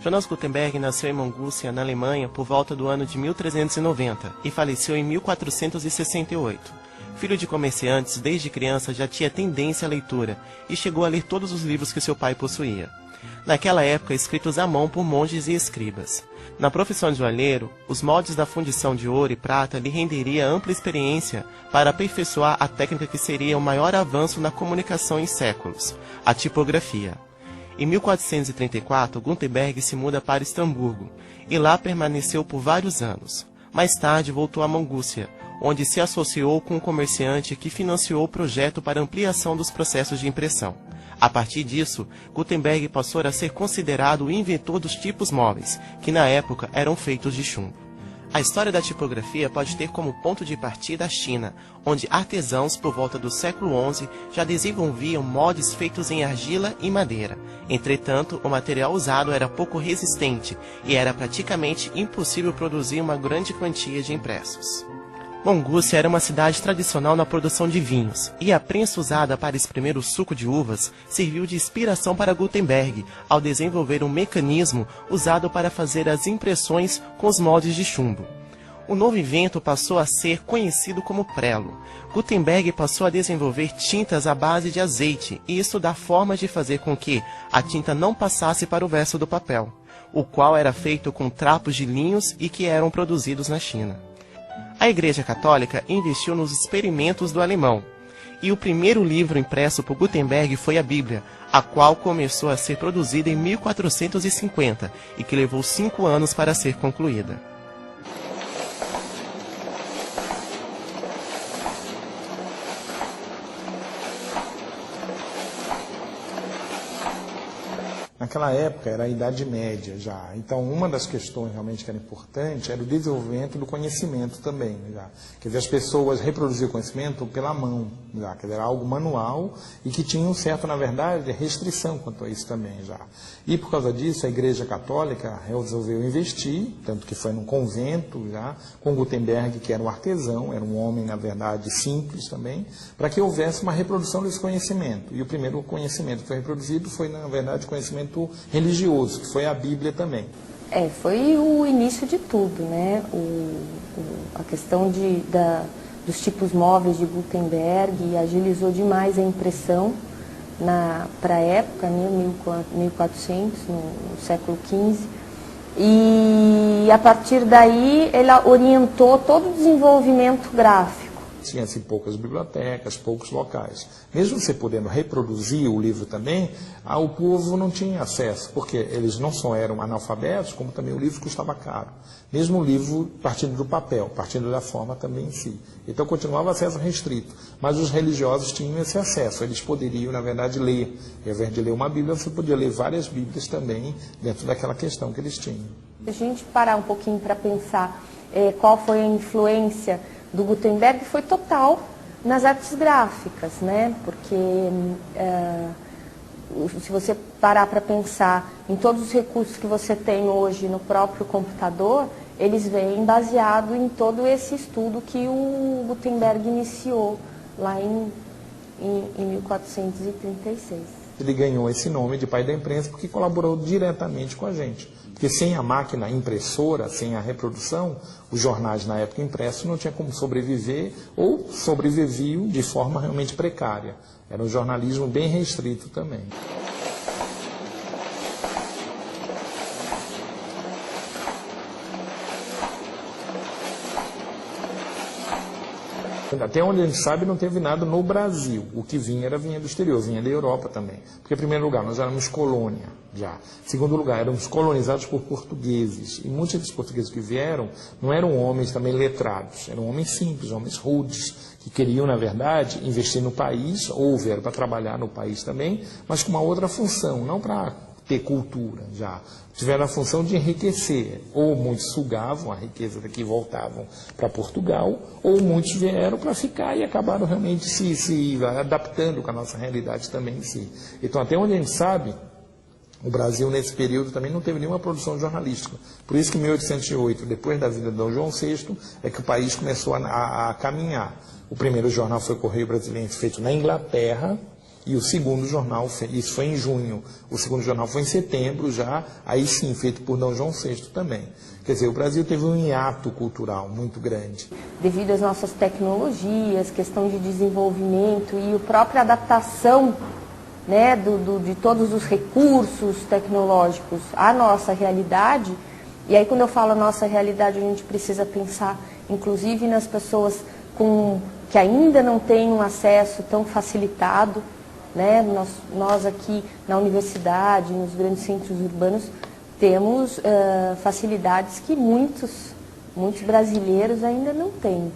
Jonas Gutenberg nasceu em Mongúcia, na Alemanha, por volta do ano de 1390 e faleceu em 1468. Filho de comerciantes, desde criança já tinha tendência à leitura e chegou a ler todos os livros que seu pai possuía. Naquela época, escritos à mão por monges e escribas. Na profissão de joalheiro, os moldes da fundição de ouro e prata lhe renderia ampla experiência para aperfeiçoar a técnica que seria o maior avanço na comunicação em séculos, a tipografia. Em 1434, Gutenberg se muda para Estrasburgo e lá permaneceu por vários anos. Mais tarde, voltou a Mongúcia, onde se associou com um comerciante que financiou o projeto para ampliação dos processos de impressão. A partir disso, Gutenberg passou a ser considerado o inventor dos tipos móveis, que na época eram feitos de chumbo. A história da tipografia pode ter como ponto de partida a China, onde artesãos por volta do século XI já desenvolviam moldes feitos em argila e madeira. Entretanto, o material usado era pouco resistente e era praticamente impossível produzir uma grande quantia de impressos. Mongúcia era uma cidade tradicional na produção de vinhos, e a prensa usada para exprimir o suco de uvas serviu de inspiração para Gutenberg ao desenvolver um mecanismo usado para fazer as impressões com os moldes de chumbo. O novo invento passou a ser conhecido como prelo. Gutenberg passou a desenvolver tintas à base de azeite e estudar formas de fazer com que a tinta não passasse para o verso do papel, o qual era feito com trapos de linhos e que eram produzidos na China. A Igreja Católica investiu nos experimentos do alemão, e o primeiro livro impresso por Gutenberg foi a Bíblia, a qual começou a ser produzida em 1450 e que levou 5 anos para ser concluída. Naquela época era a Idade Média já, então uma das questões realmente que era importante era o desenvolvimento do conhecimento também. Já. Quer dizer, as pessoas reproduziam o conhecimento pela mão, já. Quer dizer, era algo manual e que tinha um certo, na verdade, restrição quanto a isso também. Já. E por causa disso a Igreja Católica resolveu investir, tanto que foi num convento, já, com Gutenberg, que era um artesão, era um homem, na verdade, simples também, para que houvesse uma reprodução desse conhecimento. E o primeiro conhecimento que foi reproduzido foi, na verdade, o conhecimento religioso, que foi a Bíblia também. Foi o início de tudo, né? A questão dos tipos móveis de Gutenberg agilizou demais a impressão para a época, 1400, no século XV, e a partir daí ela orientou todo o desenvolvimento gráfico. Tinha-se poucas bibliotecas, poucos locais. Mesmo você podendo reproduzir o livro também, o povo não tinha acesso, porque eles não só eram analfabetos, como também o livro custava caro. Mesmo o livro partindo do papel, partindo da forma também em si. Então continuava acesso restrito, mas os religiosos tinham esse acesso, eles poderiam, na verdade, ler. Ao invés de ler uma Bíblia, você podia ler várias Bíblias também, dentro daquela questão que eles tinham. Se a gente parar um pouquinho para pensar qual foi a influência do Gutenberg, foi total nas artes gráficas, né? Porque se você parar para pensar em todos os recursos que você tem hoje no próprio computador, eles vêm baseado em todo esse estudo que o Gutenberg iniciou lá em 1436. Ele ganhou esse nome de pai da imprensa porque colaborou diretamente com a gente. Porque sem a máquina impressora, sem a reprodução, os jornais na época impressos não tinham como sobreviver ou sobreviviam de forma realmente precária. Era um jornalismo bem restrito também. Até onde a gente sabe, não teve nada no Brasil. O que vinha do exterior, vinha da Europa também. Porque, em primeiro lugar, nós éramos colônia já. Em segundo lugar, éramos colonizados por portugueses. E muitos dos portugueses que vieram não eram homens também letrados. Eram homens simples, homens rudes, que queriam, na verdade, investir no país, ou vieram para trabalhar no país também, mas com uma outra função, não para ter cultura já. Tiveram a função de enriquecer. Ou muitos sugavam a riqueza daqui e voltavam para Portugal, ou muitos vieram para ficar e acabaram realmente se adaptando com a nossa realidade também em si. Então, até onde a gente sabe, O Brasil, nesse período, também não teve nenhuma produção jornalística. Por isso que em 1808, depois da vida de Dom João VI, é que o país começou a caminhar. O primeiro jornal foi o Correio Brasiliense, feito na Inglaterra, e o segundo jornal, isso foi em junho, o segundo jornal foi em setembro já, aí sim, feito por Dom João VI também. Quer dizer, o Brasil teve um hiato cultural muito grande. Devido às nossas tecnologias, questão de desenvolvimento e a própria adaptação, né, de todos os recursos tecnológicos à nossa realidade, e aí quando eu falo nossa realidade, a gente precisa pensar, inclusive, nas pessoas que ainda não têm um acesso tão facilitado, né? Nós aqui na universidade, nos grandes centros urbanos, temos facilidades que muitos brasileiros ainda não têm.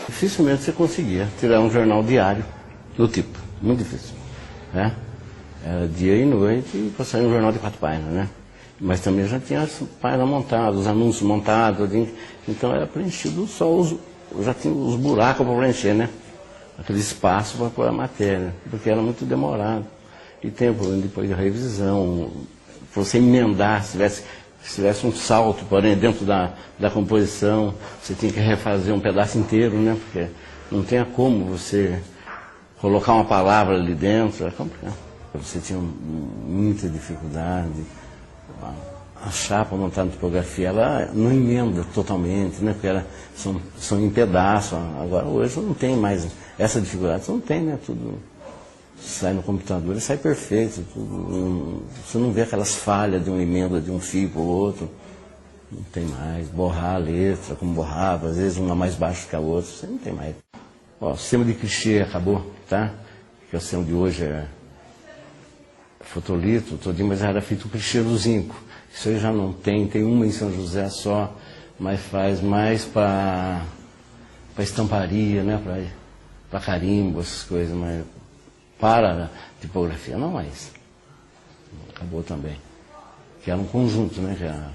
Dificilmente você conseguia tirar um jornal diário do tipo, muito difícil, né? Era dia e noite para sair um jornal de 4 páginas, né? Mas também já tinha as páginas montadas, os anúncios montados, então era preenchido só já tinha os buracos para preencher, né? Aquele espaço para pôr a matéria, porque era muito demorado. E tempo depois de revisão, para você emendar, se tivesse um salto, porém, dentro da composição, você tinha que refazer um pedaço inteiro, né? Porque não tinha como você colocar uma palavra ali dentro, era complicado. Você tinha muita dificuldade. A chapa montada na tipografia, ela não emenda totalmente, né? Porque são em pedaços. Agora, hoje não tem mais essa dificuldade, você não tem, né? Tudo sai no computador e sai perfeito. Você não vê aquelas falhas de uma emenda de um fio para o outro. Não tem mais. Borrar a letra, como borrava, às vezes uma mais baixa que a outra, você não tem mais. Ó, o sistema de clichê acabou, tá? Que o sistema de hoje é fotolito, todinho, mas era feito o clichê do zinco. Isso aí já não tem uma em São José só, mas faz mais para estamparia, né? Para carimbo, essas coisas, mas para a tipografia não mais. Acabou também. Que era um conjunto, né? Que era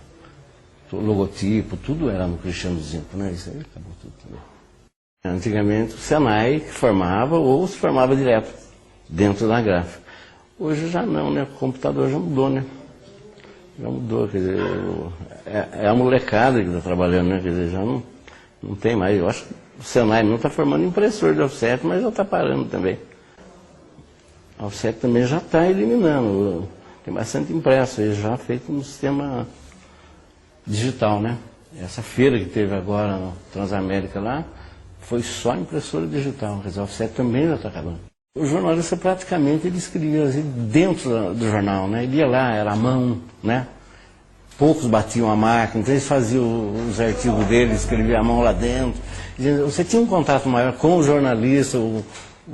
o logotipo, tudo era no Cristiano Zinco, né? Isso aí acabou tudo também. Antigamente o Senai formava ou se formava direto dentro da gráfica. Hoje já não, né? O computador já mudou, né? Já mudou, quer dizer, é a molecada que está trabalhando, né? Quer dizer, já não tem mais. Eu acho que o Senai não está formando impressor de offset, mas já está parando também. A offset também já está eliminando. Tem bastante impresso aí, já feito no sistema digital, né? Essa feira que teve agora no Transamérica lá, foi só impressora digital, quer dizer, a offset também já está acabando. O jornalista praticamente ele escrevia assim, dentro do jornal, né? Ele ia lá, era à mão, né? Poucos batiam a máquina, então eles faziam os artigos deles, escreviam à mão lá dentro. Você tinha um contato maior com o jornalista, o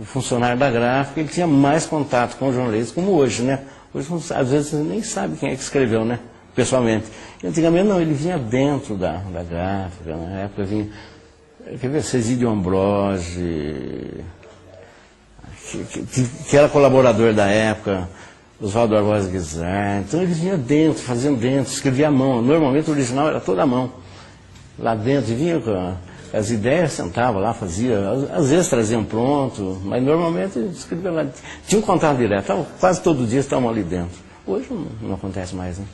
funcionário da gráfica, ele tinha mais contato com o jornalista, como hoje, né? Hoje, às vezes, você nem sabe quem é que escreveu, né? Pessoalmente. E antigamente, não, ele vinha dentro da gráfica, na época vinha... Quer ver, Cesídio Ambrosi, que era colaborador da época, Oswaldo Barbosa Guizar, então ele vinha dentro, fazendo dentro, escrevia à mão, normalmente o original era toda à mão, lá dentro, e vinha com as ideias, sentava lá, fazia, às vezes traziam pronto, mas normalmente escrevia lá, tinha um contato direto, quase todo dia estavam ali dentro. Hoje não acontece mais, né?